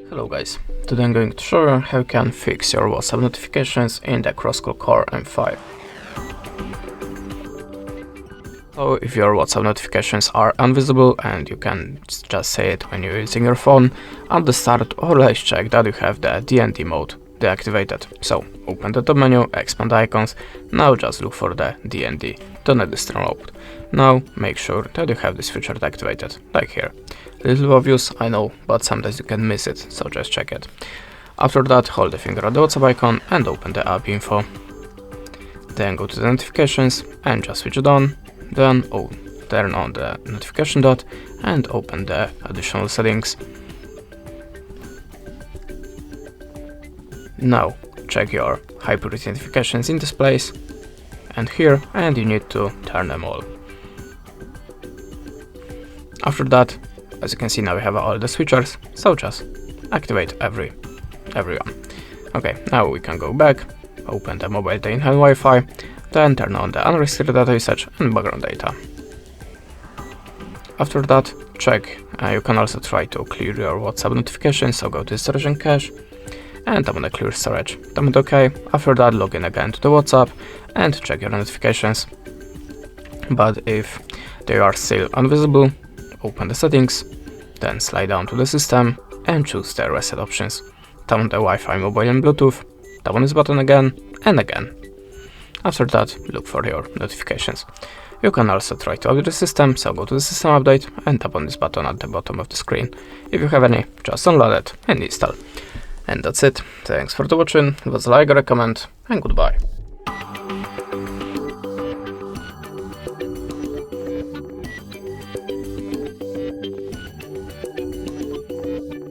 Hello guys, today I'm going to show you how you can fix your WhatsApp notifications in the CROSSCALL Core M5. So if your WhatsApp notifications are invisible and you can just say it when you're using your phone, at the start always check that you have the DND mode deactivated. So open the top menu, expand icons, now just look for the DND, do not download. Now make sure that you have this feature activated, like here. A little obvious, I know, but sometimes you can miss it, so just check it. After that, hold the finger on the WhatsApp icon and open the app info. Then go to the notifications and just switch it on. Then turn on the notification dot and open the additional settings. Now check your high priority notifications in this place and here, and you need to turn them all. After that, as you can see, now we have all the switchers, so just activate everyone. Okay, now we can go back, open the mobile data and Wi-Fi, then turn on the unrestricted data usage and background data. After that, check, you can also try to clear your WhatsApp notifications, so go to storage and cache, and tap on the clear storage. Tap on OK. After that, log in again to the WhatsApp and check your notifications. But if they are still invisible, open the settings, then slide down to the system and choose the reset options. Tap on the Wi-Fi, mobile and Bluetooth, tap on this button again and again. After that, look for your notifications. You can also try to update the system, so go to the system update and tap on this button at the bottom of the screen. If you have any, just download it and install. And that's it. Thanks for watching, it was a like, a comment, and goodbye.